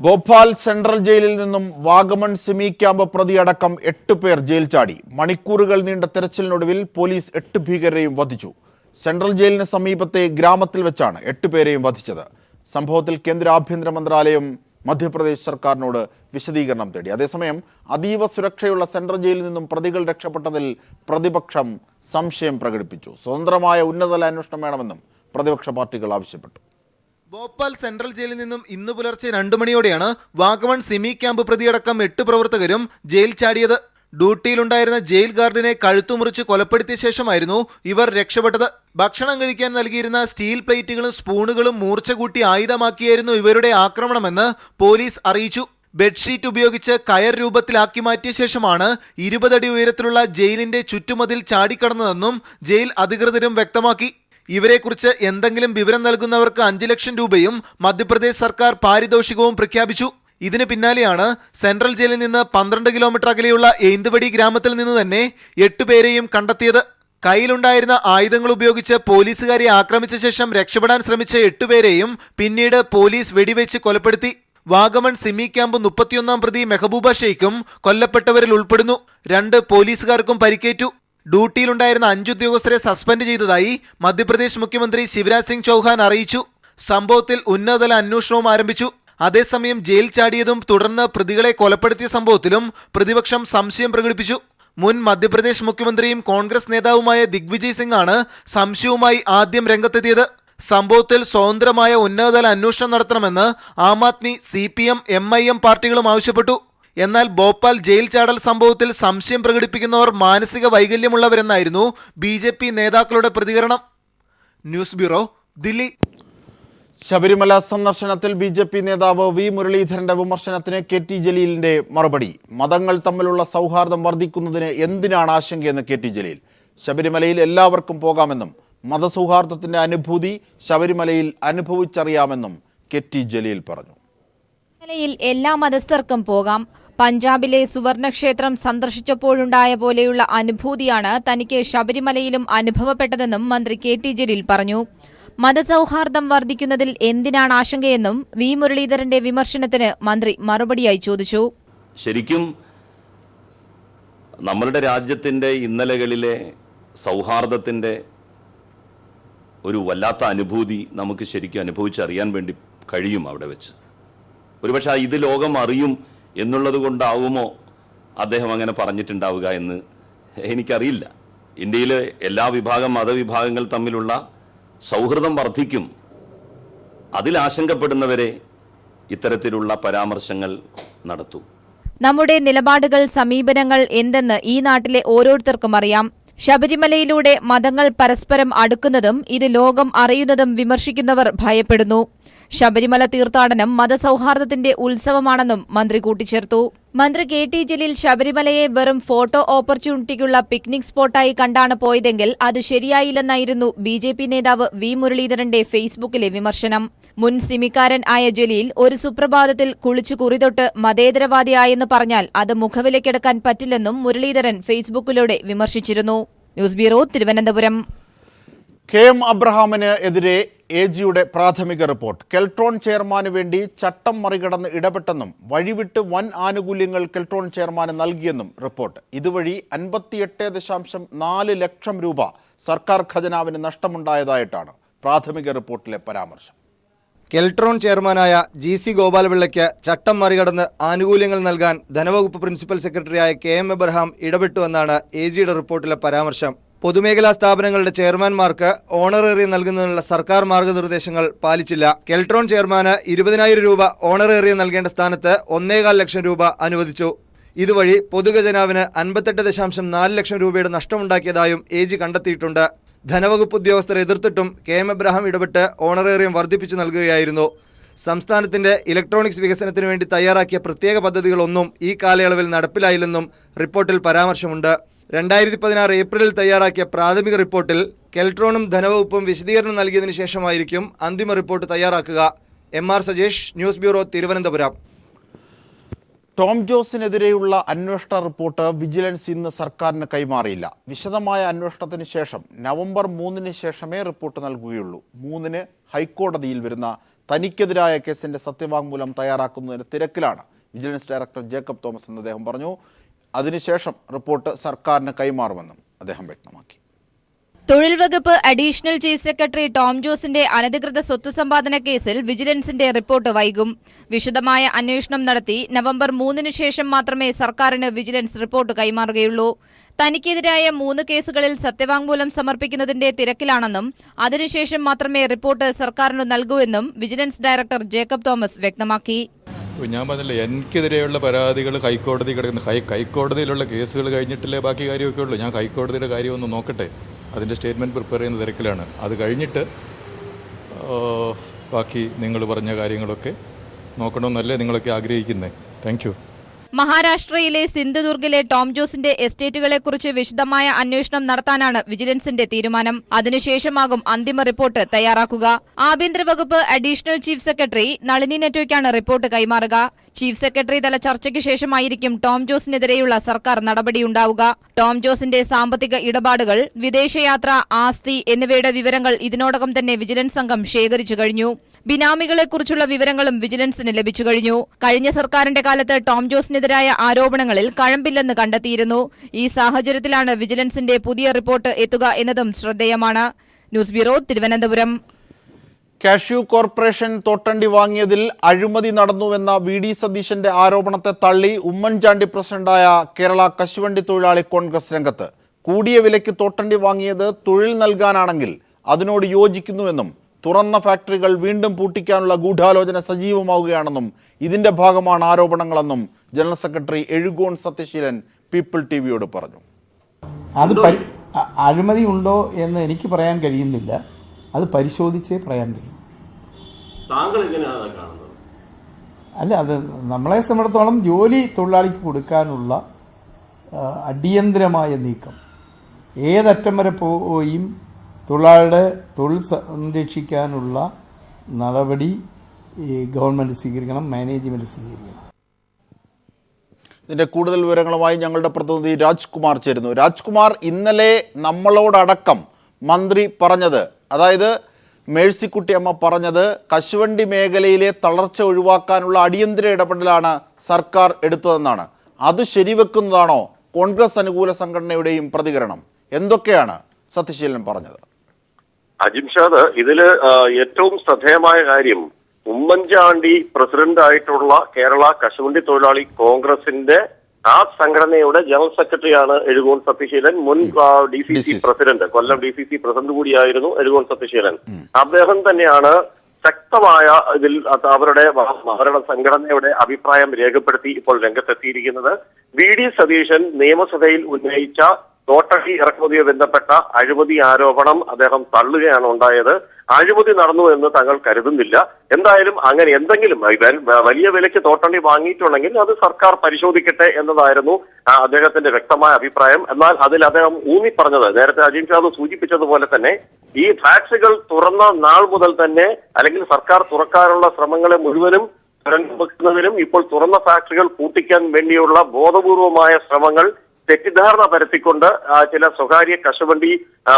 Bhopal central ജയിലിൽ നിന്നും Vagamon semi camp പ്രതിയടക്കം 8 പേർ ജയിൽ ചാടി. മണിക്കൂറുകൾ നീണ്ട തെരച്ചിലിനൊടുവിൽ പോലീസ് 8 ഭീകരരെയും വധിച്ചു. സെൻട്രൽ ജയിലിന് സമീപത്തെ ഗ്രാമത്തിൽ വെച്ചാണ് 8 പേരെയും വധിച്ചത്. സംഭവത്തിൽ കേന്ദ്ര ആഭ്യന്തര മന്ത്രാലയം മധ്യപ്രദേശ് സർക്കാരിനോട് വിശദീകരണം തേടി. അതേസമയം അതീവ സുരക്ഷയുള്ള സെൻട്രൽ ജയിലിൽ നിന്നും പ്രതികൾ രക്ഷപ്പെട്ടതിൽ പ്രതിപക്ഷം സംശയം പ്രകടിപ്പിച്ചു. സ്വതന്ത്രമായ ഉന്നതതല അന്വേഷണം വേണമെന്നും പ്രതിപക്ഷ പാർട്ടികൾ ആവശ്യപ്പെട്ടു. ഭോപ്പാൽ സെൻട്രൽ ജയിലിൽ നിന്നും ഇന്ന് പുലർച്ചെ 2 മണിയോടെയാണ് വാഗമൺ സെമി ക്യാമ്പ് പ്രതിയടക്കം 8 പ്രവർത്തകരും ജയിൽ ചാടിയത്. ഡ്യൂട്ടിയിലുണ്ടായിരുന്ന ജയിൽ ഗാർഡിനെ കഴുത്തുമുറിച്ച് കൊലപ്പെടുത്തിയ ശേഷമായിരുന്നു ഇവർ രക്ഷപ്പെട്ടത്. ഭക്ഷണം കഴിക്കാൻ നൽകിയിരുന്ന സ്റ്റീൽ പ്ലേറ്റുകളും സ്പൂണുകളും മൂർച്ച കൂട്ടി ആയുധമാക്കിയായിരുന്നു ഇവരുടെ ആക്രമണമെന്ന് പോലീസ് അറിയിച്ചു. ബെഡ്ഷീറ്റ് ഉപയോഗിച്ച് കയർ രൂപത്തിലാക്കി മാറ്റിയ ശേഷമാണ് 20 അടി ഉയരത്തിലുള്ള ജയിലിന്റെ ചുറ്റുമതിൽ ചാടിക്കടന്നതെന്നും ജയിൽ അധികൃതരും വ്യക്തമാക്കി. ഇവരെക്കുറിച്ച് എന്തെങ്കിലും വിവരം നൽകുന്നവർക്ക് 5 ലക്ഷം രൂപയും മധ്യപ്രദേശ് സർക്കാർ പാരിതോഷികവും പ്രഖ്യാപിച്ചു. ഇതിന് പിന്നാലെയാണ് സെൻട്രൽ ജയിലിൽ നിന്ന് 12 കിലോമീറ്റർ അകലെയുള്ള ഏന്തുവടി ഗ്രാമത്തിൽ നിന്ന് തന്നെ 8 പേരെയും കണ്ടെത്തിയത്. കയ്യിലുണ്ടായിരുന്ന ആയുധങ്ങൾ ഉപയോഗിച്ച് പോലീസുകാരെ ആക്രമിച്ച ശേഷം രക്ഷപ്പെടാൻ ശ്രമിച്ച 8 പേരെയും പിന്നീട് പോലീസ് വെടിവെച്ച് കൊലപ്പെടുത്തി. വാഗമൺ സെമി ക്യാമ്പ് 31-ാം പ്രതി മെഹബൂബ ഷെയ്ഖും കൊല്ലപ്പെട്ടവരിൽ ഉൾപ്പെടുന്നു. 2 പോലീസുകാർക്കും പരിക്കേറ്റു. ഡ്യൂട്ടിയിലുണ്ടായിരുന്ന 5 ഉദ്യോഗസ്ഥരെ സസ്പെൻഡ് ചെയ്തതായി മധ്യപ്രദേശ് മുഖ്യമന്ത്രി ശിവരാജ് സിംഗ് ചൗഹാൻ അറിയിച്ചു. സംഭവത്തിൽ ഉന്നതതല അന്വേഷണവും ആരംഭിച്ചു. അതേസമയം ജയിൽ ചാടിയതും തുടർന്ന് പ്രതികളെ കൊലപ്പെടുത്തിയ സംഭവത്തിലും പ്രതിപക്ഷം സംശയം പ്രകടിപ്പിച്ചു. മുൻ മധ്യപ്രദേശ് മുഖ്യമന്ത്രിയും കോൺഗ്രസ് നേതാവുമായ ദിഗ്വിജയ് സിംഗ് ആണ് സംശയവുമായി ആദ്യം രംഗത്തെത്തിയത്. സംഭവത്തിൽ സ്വതന്ത്രമായ ഉന്നതതല അന്വേഷണം നടത്തണമെന്ന് ആം ആദ്മി, CPM, MIM പാർട്ടികളും ആവശ്യപ്പെട്ടു. എന്നാൽ ഭോപ്പാൽ ജയിൽ ചാടൽ സംഭവത്തിൽ സംശയം പ്രകടിപ്പിക്കുന്നവർ മാനസിക വൈകല്യമുള്ളവരെന്നായിരുന്നു BJP നേതാക്കളുടെ പ്രതികരണം. News bureau, Delhi. ശബരിമല സന്ദർശനത്തിൽ BJP നേതാവ് V. മുരളീധരന്റെ വിമർശനത്തിന് KT ജലീലിന്റെ മറുപടി. മതങ്ങൾ തമ്മിലുള്ള സൗഹാർദ്ദം വർദ്ധിക്കുന്നതിന് എന്തിനാണ് ആശങ്കയെന്ന് KT ജലീൽ. ശബരിമലയിൽ എല്ലാവർക്കും പോകാമെന്നും മതസൗഹാർദ്ദത്തിന്റെ അനുഭൂതി ശബരിമലയിൽ അനുഭവിച്ചറിയാമെന്നും KT ജലീൽ പറഞ്ഞു. ശബരിമലയിൽ എല്ലാ മതസ്ഥർക്കും പോകാം. പഞ്ചാബിലെ സുവർണക്ഷേത്രം സന്ദർശിച്ചപ്പോഴുണ്ടായ പോലെയുള്ള അനുഭൂതിയാണ് തനിക്ക് ശബരിമലയിലും അനുഭവപ്പെട്ടതെന്നും മന്ത്രി KT ജലീൽ പറഞ്ഞു. മതസൗഹാർദ്ദം വർദ്ധിക്കുന്നതിൽ എന്തിനാണ് ആശങ്കയെന്നും V. മുരളീധരന്റെ വിമർശനത്തിന് മന്ത്രി മറുപടിയായി ചോദിച്ചു. ശരിക്കും നമ്മളുടെ രാജ്യത്തിൻ്റെ ഇന്നലകളിലെ സൗഹാർദ്ദത്തിൻ്റെ ഒരു വല്ലാത്ത അനുഭൂതി നമുക്ക് ശരിക്കും അനുഭവിച്ചറിയാൻ വേണ്ടി കഴിയും അവിടെ വെച്ച്. ഒരുപക്ഷെ ഇത് ലോകം അറിയും എന്നുള്ളത് കൊണ്ടാവുമോ അദ്ദേഹം അങ്ങനെ പറഞ്ഞിട്ടുണ്ടാവുക എന്ന് എനിക്കറിയില്ല. ഇന്ത്യയിലെ എല്ലാ മതവിഭാഗങ്ങൾ തമ്മിലുള്ള സൗഹൃദം വർദ്ധിക്കും. അതിൽ ആശങ്കപ്പെടുന്നവരെ ഇത്തരത്തിലുള്ള പരാമർശങ്ങൾ നടത്തൂ. നമ്മുടെ നിലപാടുകൾ, സമീപനങ്ങൾ എന്തെന്ന് ഈ നാട്ടിലെ ഓരോരുത്തർക്കും അറിയാം. ശബരിമലയിലൂടെ മതങ്ങൾ പരസ്പരം അടുക്കുന്നതും ഇത് ലോകം അറിയുന്നതും വിമർശിക്കുന്നവർ ഭയപ്പെടുന്നു. ശബരിമല തീർത്ഥാടനം മതസൗഹാർദ്ദത്തിന്റെ ഉത്സവമാണെന്നും മന്ത്രി കൂട്ടിച്ചേർത്തു. മന്ത്രി KT ജലീൽ ശബരിമലയെ വെറും ഫോട്ടോ ഓപ്പർച്യൂണിറ്റിക്കുള്ള പിക്നിക് സ്പോട്ടായി കണ്ടാണ് പോയതെങ്കിൽ അത് ശരിയായില്ലെന്നായിരുന്നു BJP നേതാവ് V. മുരളീധരന്റെ ഫേസ്ബുക്കിലെ വിമർശനം. മുൻ സിമിക്കാരൻ ആയ ജലീൽ ഒരു സുപ്രഭാതത്തിൽ കുളിച്ചു കുറിതൊട്ട് മതേതരവാദിയായെന്ന് പറഞ്ഞാൽ അത് മുഖവിലക്കെടുക്കാൻ പറ്റില്ലെന്നും മുരളീധരൻ ഫേസ്ബുക്കിലൂടെ വിമർശിച്ചിരുന്നു. News bureau, Thiruvananthapuram. KM അബ്രഹാമിന് എതിരെ AGയുടെ പ്രാഥമിക റിപ്പോർട്ട്. കെൽട്രോൺ ചെയർമാന് വേണ്ടി ചട്ടം മറികടന്ന് ഇടപെട്ടെന്നും വഴിവിട്ട് വൻ ആനുകൂല്യങ്ങൾ കെൽട്രോൺ ചെയർമാന് നൽകിയെന്നും റിപ്പോർട്ട്. ഇതുവഴി 58.4 ലക്ഷം രൂപ സർക്കാർ ഖജനാവിന് നഷ്ടമുണ്ടായതായിട്ടാണ് പ്രാഥമിക റിപ്പോർട്ടിലെ പരാമർശം. കെൽട്രോൺ ചെയർമാനായ GC ഗോപാലപിള്ളയ്ക്ക് ചട്ടം മറികടന്ന് ആനുകൂല്യങ്ങൾ നൽകാൻ ധനവകുപ്പ് പ്രിൻസിപ്പൽ സെക്രട്ടറിയായ KM അബ്രഹാം ഇടപെട്ടുവെന്നാണ് AGയുടെ റിപ്പോർട്ടിലെ പരാമർശം. പൊതുമേഖലാ സ്ഥാപനങ്ങളുടെ ചെയർമാൻമാർക്ക് ഓണറേറിയം നൽകുന്നതിനുള്ള സർക്കാർ മാർഗനിർദ്ദേശങ്ങൾ പാലിച്ചില്ല. കെൽട്രോൺ ചെയർമാന് 20,000 രൂപ ഓണറേറിയം നൽകേണ്ട സ്ഥാനത്ത് 1.25 ലക്ഷം രൂപ അനുവദിച്ചു. ഇതുവഴി പൊതുഖജനാവിന് 58.4 ലക്ഷം രൂപയുടെ നഷ്ടമുണ്ടാക്കിയതായും AG കണ്ടെത്തിയിട്ടുണ്ട്. ധനവകുപ്പ് ഉദ്യോഗസ്ഥർ എതിർത്തിട്ടും KM അബ്രഹാം ഇടപെട്ട് ഓണറേറിയം വർദ്ധിപ്പിച്ചു നൽകുകയായിരുന്നു. സംസ്ഥാനത്തിന്റെ ഇലക്ട്രോണിക്സ് വികസനത്തിനു വേണ്ടി തയ്യാറാക്കിയ പ്രത്യേക പദ്ധതികളൊന്നും ഈ കാലയളവിൽ നടപ്പിലായില്ലെന്നും റിപ്പോർട്ടിൽ പരാമർശമുണ്ട്. 2016 ഏപ്രിലിൽ തയ്യാറാക്കിയ പ്രാഥമിക റിപ്പോർട്ടിൽ കെൽട്രോണും ധനവകുപ്പും വിശദീകരണം നൽകിയതിനു ശേഷമായിരിക്കും അന്തിമ റിപ്പോർട്ട് തയ്യാറാക്കുക. MR Sajesh, news bureau, Thiruvananthapuram. Tom ജോസിനെതിരെയുള്ള അന്വേഷണ റിപ്പോർട്ട് വിജിലൻസ് ഇന്ന് സർക്കാരിന് കൈമാറിയില്ല. വിശദമായ അന്വേഷണത്തിന് ശേഷം നവംബർ 3-ന് ശേഷമേ റിപ്പോർട്ട് നൽകുകയുള്ളൂ. 3-ന് ഹൈക്കോടതിയിൽ വരുന്ന തനിക്കെതിരായ കേസിന്റെ സത്യവാങ്മൂലം തയ്യാറാക്കുന്നതിന് തിരക്കിലാണ് വിജിലൻസ് ഡയറക്ടർ ജേക്കബ് തോമസ് എന്ന് അദ്ദേഹം പറഞ്ഞു. അതിനുശേഷം റിപ്പോർട്ട് സർക്കാരിന് കൈമാറുമെന്നും അദ്ദേഹം വ്യക്തമാക്കി. തൊഴിൽ വകുപ്പ് അഡീഷണൽ ചീഫ് സെക്രട്ടറി ടോം ജോസിന്റെ അനധികൃത സ്വത്ത് സമ്പാദന കേസിൽ വിജിലൻസിന്റെ റിപ്പോർട്ട് വൈകും. വിശദമായ അന്വേഷണം നടത്തി നവംബർ 3 ശേഷം മാത്രമേ സർക്കാരിന് വിജിലൻസ് റിപ്പോർട്ട് കൈമാറുകയുള്ളൂ. തനിക്കെതിരായ 3 കേസുകളിൽ സത്യവാങ്മൂലം സമർപ്പിക്കുന്നതിന്റെ തിരക്കിലാണെന്നും അതിനുശേഷം മാത്രമേ റിപ്പോർട്ട് സർക്കാരിന് നൽകൂ എന്നും വിജിലൻസ് ഡയറക്ടർ ജേക്കബ് തോമസ് വ്യക്തമാക്കി. ഞാൻ പറഞ്ഞില്ലേ, എനിക്കെതിരെയുള്ള പരാതികൾ ഹൈക്കോടതി കിടക്കുന്ന ഹൈക്കോടതിയിലുള്ള കേസുകൾ കഴിഞ്ഞിട്ടില്ലേ ബാക്കി കാര്യമൊക്കെ ഉള്ളൂ. ഞാൻ ഹൈക്കോടതിയുടെ കാര്യം ഒന്ന് നോക്കട്ടെ, അതിൻ്റെ സ്റ്റേറ്റ്മെൻറ്റ് പ്രിപ്പയർ ചെയ്യുന്ന തിരക്കിലാണ്. അത് കഴിഞ്ഞിട്ട് ബാക്കി നിങ്ങൾ പറഞ്ഞ കാര്യങ്ങളൊക്കെ നോക്കണമെന്നല്ലേ നിങ്ങളൊക്കെ ആഗ്രഹിക്കുന്നത്. Thank you. മഹാരാഷ്ട്രയിലെ സിന്ധുദുർഗിലെ ടോം ജോസിന്റെ എസ്റ്റേറ്റുകളെക്കുറിച്ച് വിശദമായ അന്വേഷണം നടത്താനാണ് വിജിലൻസിന്റെ തീരുമാനം. അതിനുശേഷമാകും അന്തിമ റിപ്പോർട്ട് തയ്യാറാക്കുക. ആഭ്യന്തര വകുപ്പ് അഡീഷണൽ ചീഫ് സെക്രട്ടറി നളിനി നെറ്റോയ്ക്കാണ് റിപ്പോർട്ട് കൈമാറുക. ചീഫ് സെക്രട്ടറി തല ചർച്ചയ്ക്ക് ശേഷമായിരിക്കും ടോം ജോസിനെതിരെയുള്ള സർക്കാർ നടപടിയുണ്ടാവുക. ടോം ജോസിന്റെ സാമ്പത്തിക ഇടപാടുകൾ, വിദേശയാത്ര, ആസ്തി എന്നിവയുടെ വിവരങ്ങൾ ഇതിനോടകം തന്നെ വിജിലൻസ് സംഘം ശേഖരിച്ചു കഴിഞ്ഞു. ബിനാമികളെക്കുറിച്ചുള്ള വിവരങ്ങളും വിജിലൻസിന് ലഭിച്ചു കഴിഞ്ഞു. കഴിഞ്ഞ സർക്കാരിന്റെ കാലത്ത് ടോം ജോസിനെതിരായ ആരോപണങ്ങളിൽ കഴമ്പില്ലെന്ന് കണ്ടെത്തിയിരുന്നു. ഈ സാഹചര്യത്തിലാണ് വിജിലൻസിന്റെ പുതിയ റിപ്പോർട്ട് എത്തുക എന്നതും ശ്രദ്ധേയമാണ്. News bureau, Thiruvananthapuram. Cashew corporation തോട്ടണ്ടി വാങ്ങിയതിൽ അഴിമതി നടന്നുവെന്ന വി.ഡി. സതീശന്റെ ആരോപണത്തെ തള്ളി ഉമ്മൻചാണ്ടി പ്രസിഡന്റായ കേരള കശുവണ്ടി തൊഴിലാളി കോൺഗ്രസ് രംഗത്ത്. കൂടിയ വിലയ്ക്ക് തോട്ടണ്ടി വാങ്ങിയത് തൊഴിൽ നൽകാനാണെങ്കിൽ അതിനോട് യോജിക്കുന്നുവെന്നും തുറന്ന ഫാക്ടറികൾ വീണ്ടും പൂട്ടിക്കാനുള്ള ഗൂഢാലോചന സജീവമാവുകയാണെന്നും ഇതിന്റെ ഭാഗമാണ് ആരോപണങ്ങളെന്നും general secretary Ezhukone Sathyaseelan people ടിവിയോട് പറഞ്ഞു. അത് അഴിമതി ഉണ്ടോ എന്ന് എനിക്ക് പറയാൻ കഴിയുന്നില്ല. അത് പരിശോധിച്ചേ പറയാൻ കഴിയും. താങ്കൾ എങ്ങനെയാണ് കാണുന്നത്? അല്ല, അത് നമ്മളെ സംബന്ധിച്ചിടത്തോളം ജോലി തൊഴിലാളിക്ക് കൊടുക്കാനുള്ള അടിയന്തരമായ നീക്കം ഏതറ്റം വരെ പോയും തൊഴിലാളിയുടെ തൊഴിൽ സംരക്ഷിക്കാനുള്ള നടപടി ഗവൺമെൻറ് സ്വീകരിക്കണം, മാനേജ്മെൻറ്റ് സ്വീകരിക്കണം. ഇതിൻ്റെ കൂടുതൽ വിവരങ്ങളുമായി ഞങ്ങളുടെ പ്രതിനിധി രാജ്കുമാർ ചേരുന്നു. രാജ്കുമാർ, ഇന്നലെ നമ്മളോടടക്കം മന്ത്രി പറഞ്ഞത്, അതായത് മേഴ്സിക്കുട്ടിയമ്മ പറഞ്ഞത്, കശുവണ്ടി മേഖലയിലെ തളർച്ച ഒഴിവാക്കാനുള്ള അടിയന്തര ഇടപെടലാണ് സർക്കാർ എടുത്തതെന്നാണ്. അത് ശരിവെക്കുന്നതാണോ കോൺഗ്രസ് അനുകൂല സംഘടനയുടെയും പ്രതികരണം? എന്തൊക്കെയാണ് സത്യശീലൻ പറഞ്ഞത്? അജിംഷാദ്, ഇതില് ഏറ്റവും ശ്രദ്ധേയമായ കാര്യം, ഉമ്മൻചാണ്ടി പ്രസിഡന്റ് ആയിട്ടുള്ള കേരള കശുവണ്ടി തൊഴിലാളി കോൺഗ്രസിന്റെ ആ സംഘടനയുടെ ജനറൽ സെക്രട്ടറിയാണ് എഴുകോൺ സത്യശീലൻ. മുൻ DCC പ്രസിഡന്റ്, കൊല്ലം DCC പ്രസിഡന്റ് കൂടിയായിരുന്നു എഴുകോൺ സത്യശീലൻ. അദ്ദേഹം തന്നെയാണ് ശക്തമായ ഇതിൽ അവരുടെ സംഘടനയുടെ അഭിപ്രായം രേഖപ്പെടുത്തി ഇപ്പോൾ രംഗത്തെത്തിയിരിക്കുന്നത്. വി.ഡി. സതീശൻ നിയമസഭയിൽ ഉന്നയിച്ച തോട്ടണ്ടി ഇറക്കുമതിയെ ബന്ധപ്പെട്ട അഴിമതി ആരോപണം അദ്ദേഹം തള്ളുകയാണ് ഉണ്ടായത്. അഴിമതി നടന്നു എന്ന് തങ്ങൾ കരുതുന്നില്ല. എന്തായാലും അങ്ങനെ എന്തെങ്കിലും വലിയ വിലയ്ക്ക് തോട്ടണ്ടി വാങ്ങിയിട്ടുണ്ടെങ്കിൽ അത് സർക്കാർ പരിശോധിക്കട്ടെ എന്നതായിരുന്നു അദ്ദേഹത്തിന്റെ വ്യക്തമായ അഭിപ്രായം. എന്നാൽ അതിൽ അദ്ദേഹം ഊന്നി പറഞ്ഞത്, നേരത്തെ അജിംഷാദ് സൂചിപ്പിച്ചതുപോലെ തന്നെ, ഈ ഫാക്ടറികൾ തുറന്ന നാൾ മുതൽ തന്നെ, അല്ലെങ്കിൽ സർക്കാർ തുറക്കാനുള്ള ശ്രമങ്ങളെ മുഴുവനും വെക്കുന്നതിനും ഇപ്പോൾ തുറന്ന ഫാക്ടറികൾ പൂട്ടിക്കാൻ വേണ്ടിയുള്ള ബോധപൂർവമായ ശ്രമങ്ങൾ തെറ്റിദ്ധാരണ പരത്തിക്കൊണ്ട് ചില സ്വകാര്യ കശുവണ്ടി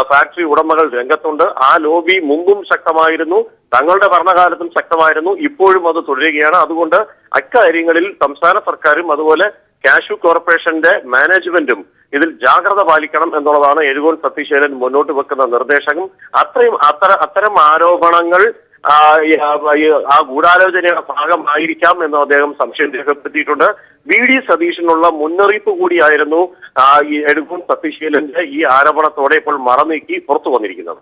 ഫാക്ടറി ഉടമകൾ രംഗത്തുണ്ട്. ആ ലോബി മുമ്പും ശക്തമായിരുന്നു, തങ്ങളുടെ ഭരണകാലത്തും ശക്തമായിരുന്നു, ഇപ്പോഴും അത് തുടരുകയാണ്. അതുകൊണ്ട് അക്കാര്യങ്ങളിൽ സംസ്ഥാന സർക്കാരും അതുപോലെ കാഷ്യൂ കോർപ്പറേഷന്റെ മാനേജ്മെന്റും ഇതിൽ ജാഗ്രത പാലിക്കണം എന്നുള്ളതാണ് എഴുകോൺ സത്യശീലൻ മുന്നോട്ട് വെക്കുന്ന നിർദ്ദേശം. അത്തരം ആരോപണങ്ങൾ ആ ഗൂഢാലോചനയുടെ ഭാഗമായിരിക്കാം എന്ന് അദ്ദേഹം സംശയം രേഖപ്പെടുത്തിയിട്ടുണ്ട്. വി.ഡി. സതീശനുള്ള മുന്നറിയിപ്പ് കൂടിയായിരുന്നു ഈ എഴുകോൺ സത്യശീലന്റെ ഈ ആരോപണത്തോടെ ഇപ്പോൾ മറനീക്കി പുറത്തു വന്നിരിക്കുന്നത്.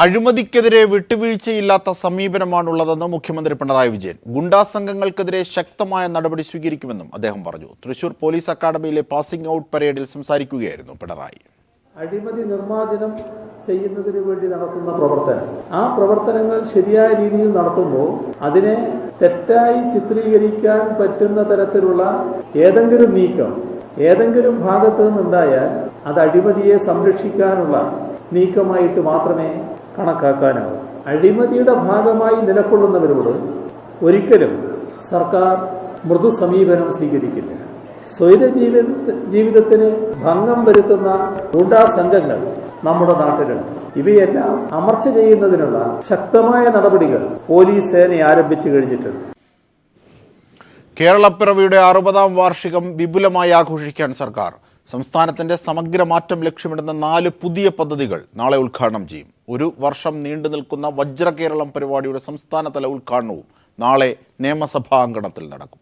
അഴിമതിക്കെതിരെ വിട്ടുവീഴ്ചയില്ലാത്ത സമീപനമാണുള്ളതെന്ന് മുഖ്യമന്ത്രി പിണറായി വിജയൻ. ഗുണ്ടാ സംഘങ്ങൾക്കെതിരെ ശക്തമായ നടപടി സ്വീകരിക്കുമെന്നും അദ്ദേഹം പറഞ്ഞു. തൃശൂർ പോലീസ് അക്കാദമിയിലെ പാസിംഗ് ഔട്ട് പരേഡിൽ സംസാരിക്കുകയായിരുന്നു പിണറായി. അഴിമതി നിർമ്മാർജ്ജനം ചെയ്യുന്നതിന് വേണ്ടി നടത്തുന്ന പ്രവർത്തനം, ആ പ്രവർത്തനങ്ങൾ ശരിയായ രീതിയിൽ നടത്തുമ്പോൾ അതിനെ തെറ്റായി ചിത്രീകരിക്കാൻ പറ്റുന്ന തരത്തിലുള്ള ഏതെങ്കിലും നീക്കം ഏതെങ്കിലും ഭാഗത്ത് നിന്നുണ്ടായാൽ അത് അഴിമതിയെ സംരക്ഷിക്കാനുള്ള നീക്കമായിട്ട് മാത്രമേ കണക്കാക്കാനാവൂ. അഴിമതിയുടെ ഭാഗമായി നിലകൊള്ളുന്നവരോട് ഒരിക്കലും സർക്കാർ മൃദു സമീപനം സ്വീകരിക്കില്ല. സ്വൈര ജീവിതത്തിന് ഭംഗം വരുത്തുന്ന ഗുണ്ടാ സംഘങ്ങൾ നമ്മുടെ നാട്ടിലുണ്ട്. ഇവയെല്ലാം അമർച്ച ചെയ്യുന്നതിനുള്ള ശക്തമായ നടപടികൾ പോലീസ് സേന ആരംഭിച്ചു കഴിഞ്ഞിട്ടുണ്ട്. കേരളപ്പിറവിയുടെ 60-ാം വാർഷികം വിപുലമായി ആഘോഷിക്കാൻ സർക്കാർ. സംസ്ഥാനത്തിന്റെ സമഗ്ര മാറ്റം ലക്ഷ്യമിടുന്ന 4 പുതിയ പദ്ധതികൾ നാളെ ഉദ്ഘാടനം ചെയ്യും. ഒരു വർഷം നീണ്ടു നിൽക്കുന്ന വജ്രകേരളം പരിപാടിയുടെ സംസ്ഥാനതല ഉദ്ഘാടനവും നാളെ നിയമസഭാ അങ്കണത്തിൽ നടക്കും.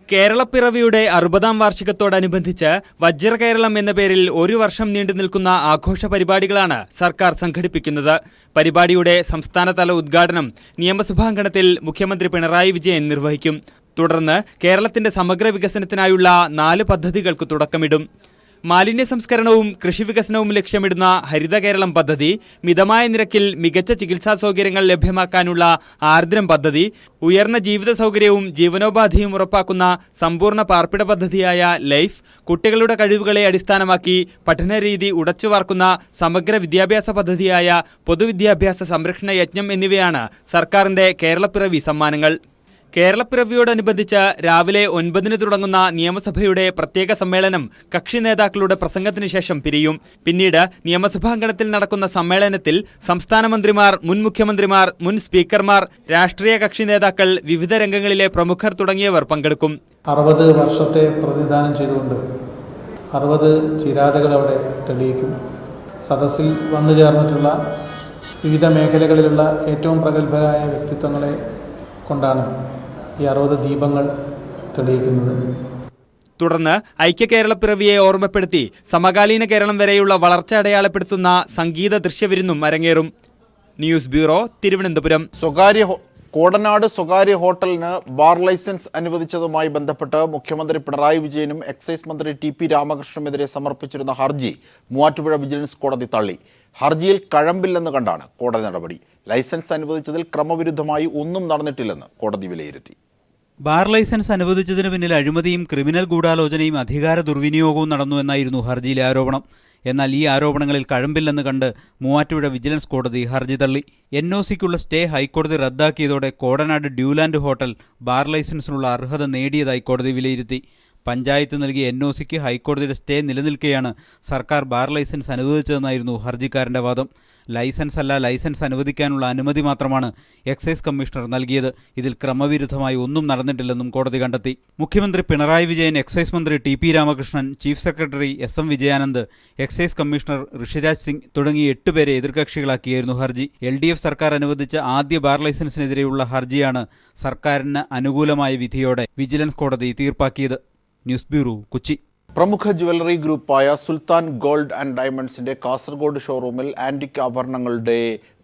കേരളപ്പിറവിയുടെ 60-ാം വാർഷികത്തോടനുബന്ധിച്ച് വജ്രകേരളം എന്ന പേരിൽ ഒരു വർഷം നീണ്ടു നിൽക്കുന്ന ആഘോഷ പരിപാടികളാണ് സർക്കാർ സംഘടിപ്പിക്കുന്നത്. പരിപാടിയുടെ സംസ്ഥാനതല ഉദ്ഘാടനം നിയമസഭാംഗണത്തിൽ മുഖ്യമന്ത്രി പിണറായി വിജയൻ നിർവഹിക്കും. തുടർന്ന് കേരളത്തിന്റെ സമഗ്ര വികസനത്തിനായുള്ള 4 പദ്ധതികൾക്ക് തുടക്കമിടും. മാലിന്യ സംസ്കരണവും കൃഷി വികസനവും ലക്ഷ്യമിടുന്ന ഹരിത കേരളം പദ്ധതി, മിതമായ നിരക്കിൽ മികച്ച ചികിത്സാ സൗകര്യങ്ങൾ ലഭ്യമാക്കാനുള്ള ആർദ്രം പദ്ധതി, ഉയർന്ന ജീവിത സൗകര്യവും ജീവനോപാധിയും ഉറപ്പാക്കുന്ന സമ്പൂർണ്ണ പാർപ്പിട പദ്ധതിയായ ലൈഫ്, കുട്ടികളുടെ കഴിവുകളെ അടിസ്ഥാനമാക്കി പഠനരീതി ഉടച്ചുവാർക്കുന്ന സമഗ്ര വിദ്യാഭ്യാസ പദ്ധതിയായ പൊതുവിദ്യാഭ്യാസ സംരക്ഷണ യജ്ഞം എന്നിവയാണ് സർക്കാരിന്റെ കേരളപ്പിറവി സമ്മാനങ്ങൾ. കേരളപ്പിറവിയോടനുബന്ധിച്ച് രാവിലെ 9-ന് തുടങ്ങുന്ന നിയമസഭയുടെ പ്രത്യേക സമ്മേളനം കക്ഷി നേതാക്കളുടെ പ്രസംഗത്തിന് ശേഷം പിരിയും. പിന്നീട് നിയമസഭാംഗണത്തിൽ നടക്കുന്ന സമ്മേളനത്തിൽ സംസ്ഥാന മന്ത്രിമാർ, മുൻ മുഖ്യമന്ത്രിമാർ, മുൻ സ്പീക്കർമാർ, രാഷ്ട്രീയ കക്ഷി നേതാക്കൾ, വിവിധ രംഗങ്ങളിലെ പ്രമുഖർ തുടങ്ങിയവർ പങ്കെടുക്കും. 60 വർഷത്തെ പ്രതിനിധാനം ചെയ്തുകൊണ്ട് 60 ചിരാതുകൾ അവിടെ തെളിയിക്കും. സദസ്സിൽ വന്നു ചേർന്നിട്ടുള്ള വിവിധ മേഖലകളിലുള്ള ഏറ്റവും പ്രഗത്ഭരായ വ്യക്തിത്വങ്ങളെ കൊണ്ടാണ് ഈ 60 ദീപങ്ങൾ തെളിയിക്കുന്നത്. തുടർന്ന് ഐക്യ കേരളപ്പിറവിയെ ഓർമ്മപ്പെടുത്തി സമകാലീന കേരളം വരെയുള്ള വളർച്ച അടയാളപ്പെടുത്തുന്ന സംഗീത ദൃശ്യവിരുന്നും അരങ്ങേറും. News bureau, Thiruvananthapuram. കോടനാട് സ്വകാര്യ ഹോട്ടലിന് ബാർ ലൈസൻസ് അനുവദിച്ചതുമായി ബന്ധപ്പെട്ട് മുഖ്യമന്ത്രി പിണറായി വിജയനും എക്സൈസ് മന്ത്രി ടി.പി. രാമകൃഷ്ണനെതിരെ സമർപ്പിച്ചിരുന്ന ഹർജി മൂവാറ്റുപുഴ വിജിലൻസ് കോടതി തള്ളി. ഹർജിയിൽ കഴമ്പില്ലെന്ന് കണ്ടാണ് കോടതി നടപടി. ലൈസൻസ് അനുവദിച്ചതിൽ ക്രമവിരുദ്ധമായി ഒന്നും നടന്നിട്ടില്ലെന്ന് കോടതി വിലയിരുത്തി. ബാർ ലൈസൻസ് അനുവദിച്ചതിന് പിന്നിൽ അഴിമതിയും ക്രിമിനൽ ഗൂഢാലോചനയും അധികാര ദുർവിനിയോഗവും നടന്നുവെന്നായിരുന്നു ഹർജിയിലെ ആരോപണം. എന്നാൽ ഈ ആരോപണങ്ങളിൽ കഴമ്പില്ലെന്ന് കണ്ട് മൂവാറ്റുപുഴ വിജിലൻസ് കോടതി ഹർജി തള്ളി. NOCക്കുള്ള സ്റ്റേ ഹൈക്കോടതി റദ്ദാക്കിയതോടെ കോടനാട് ഡ്യൂലാൻഡ് ഹോട്ടൽ ബാർ ലൈസൻസിനുള്ള അർഹത നേടിയതായി കോടതി വിലയിരുത്തി. പഞ്ചായത്ത് നൽകിയ NOCക്ക് ഹൈക്കോടതിയുടെ സ്റ്റേ നിലനിൽക്കെയാണ് സർക്കാർ ബാർ ലൈസൻസ് അനുവദിച്ചതെന്നായിരുന്നു ഹർജിക്കാരൻ്റെ വാദം. ലൈസൻസ് അല്ല, ലൈസൻസ് അനുവദിക്കാനുള്ള അനുമതി മാത്രമാണ് എക്സൈസ് കമ്മീഷണർ നൽകിയത്. ഇതിൽ ക്രമവിരുദ്ധമായി ഒന്നും നടന്നിട്ടില്ലെന്നും കോടതി കണ്ടെത്തി. മുഖ്യമന്ത്രി പിണറായി വിജയൻ, എക്സൈസ് മന്ത്രി TP. Ramakrishnan, chief secretary SM Vijayanand, excise commissioner Rishiraj Singh തുടങ്ങി 8 പേരെ എതിർകക്ഷികളാക്കിയായിരുന്നു ഹർജി. LDF സർക്കാർ അനുവദിച്ച ആദ്യ ബാർ ലൈസൻസിനെതിരെയുള്ള ഹർജിയാണ് സർക്കാരിന് അനുകൂലമായ വിധിയോടെ വിജിലൻസ് കോടതി തീർപ്പാക്കിയത്. News bureau, Kochi. പ്രമുഖ ജ്വല്ലറി ഗ്രൂപ്പായ സുൽത്താൻ ഗോൾഡ് ആൻഡ് ഡയമണ്ട്സിന്റെ കാസർഗോഡ് ഷോറൂമിൽ ആന്റിക് ആഭരണങ്ങളുടെ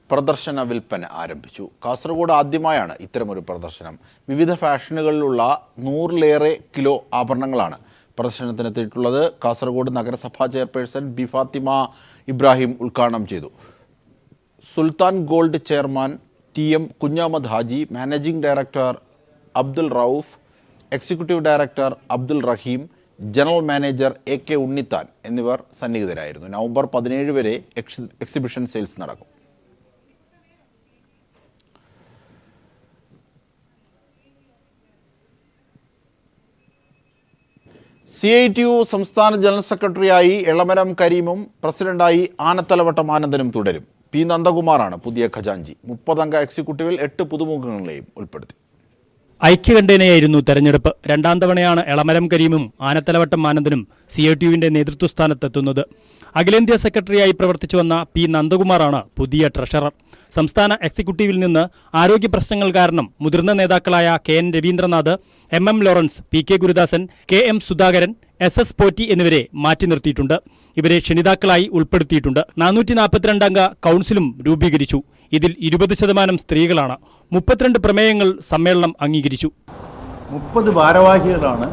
പ്രദർശന വിൽപ്പന ആരംഭിച്ചു. കാസർഗോഡ് ആദ്യമായാണ് ഇത്തരമൊരു പ്രദർശനം. വിവിധ ഫാഷനുകളിലുള്ള 100-ലേറെ കിലോ ആഭരണങ്ങളാണ് പ്രദർശനത്തിനെത്തിയിട്ടുള്ളത്. കാസർഗോഡ് നഗരസഭാ ചെയർപേഴ്സൺ ബി ഫാത്തിമ ഇബ്രാഹിം ഉദ്ഘാടനം ചെയ്തു. Sultan gold chairman TM Kunhamad Haji, managing director Abdul Rauf, executive director Abdul Rahim, general manager AK Unnithan എന്നിവർ സന്നിഹിതരായിരുന്നു. നവംബർ 17 വരെ എക്സിബിഷൻ സെയിൽസ് നടക്കും. CITU സംസ്ഥാന ജനറൽ സെക്രട്ടറിയായി എളമരം കരീമും പ്രസിഡന്റായി ആനത്തലവട്ടം ആനന്ദനും തുടരും. P. നന്ദകുമാറാണ് പുതിയ ഖജാൻജി. 30 അംഗ എക്സിക്യൂട്ടീവിൽ 8 പുതുമുഖങ്ങളെയും ഉൾപ്പെടുത്തി. ഐക്യകണ്ഠേനയായിരുന്നു തെരഞ്ഞെടുപ്പ്. 2ാം തവണയാണ് എളമരം കരീമും ആനത്തലവട്ടം ആനന്ദനും CITUവിന്റെ നേതൃത്വസ്ഥാനത്തെത്തുന്നത്. അഖിലേന്ത്യാ സെക്രട്ടറിയായി പ്രവർത്തിച്ചു വന്ന P. നന്ദകുമാറാണ് പുതിയ ട്രഷറർ. സംസ്ഥാന എക്സിക്യൂട്ടീവിൽ നിന്ന് ആരോഗ്യ പ്രശ്നങ്ങൾ കാരണം മുതിർന്ന നേതാക്കളായ KN Raveendranath, MM Lawrence, PK Gurudasan, KM Sudhakaran, SS Potti എന്നിവരെ മാറ്റി നിർത്തിയിട്ടുണ്ട്. ഇവരെ ക്ഷണിതാക്കളായി ഉൾപ്പെടുത്തിയിട്ടുണ്ട്. 442 അംഗ കൗൺസിലും രൂപീകരിച്ചു. ഇതിൽ 20% സ്ത്രീകളാണ്. 32 പ്രമേയങ്ങൾ സമ്മേളനം അംഗീകരിച്ചു. 30 ഭാരവാഹികളാണ്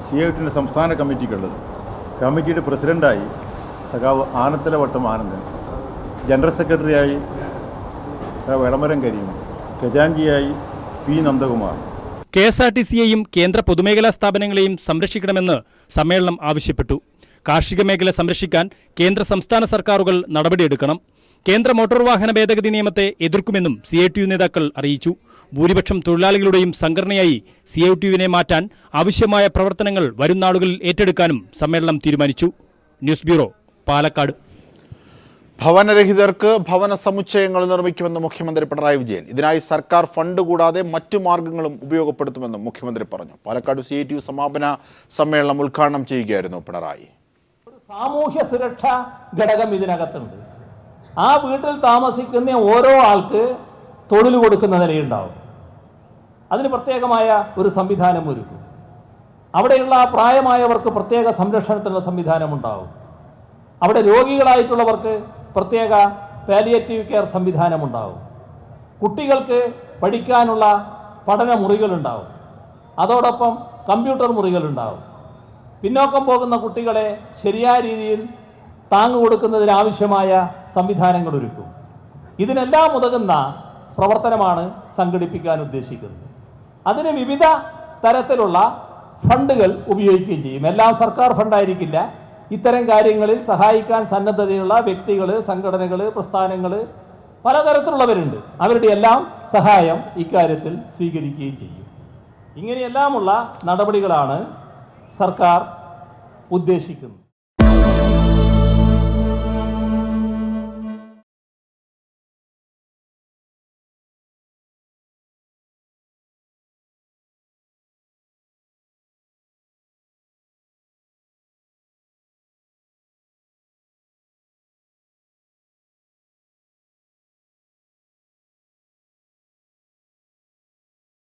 CITUവിൻ്റെ സംസ്ഥാന കമ്മിറ്റിക്കുള്ളത്. കമ്മിറ്റിയുടെ പ്രസിഡന്റായി സഖാവ് ആനത്തലവട്ടം ആനന്ദൻ, ജനറൽ സെക്രട്ടറിയായി എളമരം കരീം, ഖജാൻജിയായി P. നന്ദകുമാർ. KSRTCയെയും കേന്ദ്ര പൊതുമേഖലാ സ്ഥാപനങ്ങളെയും സംരക്ഷിക്കണമെന്ന് സമ്മേളനം ആവശ്യപ്പെട്ടു. കാർഷിക മേഖല സംരക്ഷിക്കാൻ കേന്ദ്ര സംസ്ഥാന സർക്കാരുകൾ നടപടിയെടുക്കണം. കേന്ദ്ര മോട്ടോർ വാഹന ഭേദഗതി നിയമത്തെ എതിർക്കുമെന്നും CITU നേതാക്കൾ അറിയിച്ചു. ഭൂരിപക്ഷം തൊഴിലാളികളുടെയും സംഘടനയായി CITUവിനെ മാറ്റാൻ ആവശ്യമായ പ്രവർത്തനങ്ങൾ വരും നാളുകളിൽ ഏറ്റെടുക്കാനും സമ്മേളനം തീരുമാനിച്ചു. News bureau, Palakkad. ഭവനരഹിതർക്ക് ഭവന സമുച്ചയങ്ങൾ നിർമ്മിക്കുമെന്ന് മുഖ്യമന്ത്രി പിണറായി വിജയൻ. ഇതിനായി സർക്കാർ ഫണ്ട് കൂടാതെ മറ്റു മാർഗങ്ങളും ഉപയോഗപ്പെടുത്തുമെന്നും മുഖ്യമന്ത്രി പറഞ്ഞു. പാലക്കാട് CITU സമാപന സമ്മേളനം ഉദ്ഘാടനം ചെയ്യുകയായിരുന്നു പിണറായി. ഒരു സാമൂഹ്യ സുരക്ഷാ ഘടകം ഇതിനകത്തുണ്ട്. ആ വീട്ടിൽ താമസിക്കുന്ന ഓരോ ആൾക്ക് തൊഴിൽ കൊടുക്കുന്ന നിലയുണ്ടാവും. അതിന് പ്രത്യേകമായ ഒരു സംവിധാനം ഒരുക്കും. അവിടെയുള്ള പ്രായമായവർക്ക് പ്രത്യേക സംരക്ഷണത്തിനുള്ള സംവിധാനമുണ്ടാവും. അവിടെ രോഗികളായിട്ടുള്ളവർക്ക് പ്രത്യേക പാലിയേറ്റീവ് കെയർ സംവിധാനമുണ്ടാവും. കുട്ടികൾക്ക് പഠിക്കാനുള്ള പഠന മുറികളുണ്ടാവും. അതോടൊപ്പം കമ്പ്യൂട്ടർ മുറികളുണ്ടാവും. പിന്നോക്കം പോകുന്ന കുട്ടികളെ ശരിയായ രീതിയിൽ താങ്ങു കൊടുക്കുന്നതിനാവശ്യമായ സംവിധാനങ്ങൾ ഒരുക്കും. ഇതിനെല്ലാം ഉതകുന്ന പ്രവർത്തനമാണ് സംഘടിപ്പിക്കാൻ ഉദ്ദേശിക്കുന്നത്. അതിന് വിവിധ തരത്തിലുള്ള ഫണ്ടുകൾ ഉപയോഗിക്കുകയും ചെയ്യും. എല്ലാം സർക്കാർ ഫണ്ടായിരിക്കില്ല. ഇത്തരം കാര്യങ്ങളിൽ സഹായിക്കാൻ സന്നദ്ധതയുള്ള വ്യക്തികൾ, സംഘടനകൾ, പ്രസ്ഥാനങ്ങൾ പലതരത്തിലുള്ളവരുണ്ട്. അവരുടെ എല്ലാം സഹായം ഇക്കാര്യത്തിൽ സ്വീകരിക്കുകയും ചെയ്യും. ഇങ്ങനെയെല്ലാമുള്ള നടപടികളാണ് സർക്കാർ ഉദ്ദേശിക്കുന്നത്.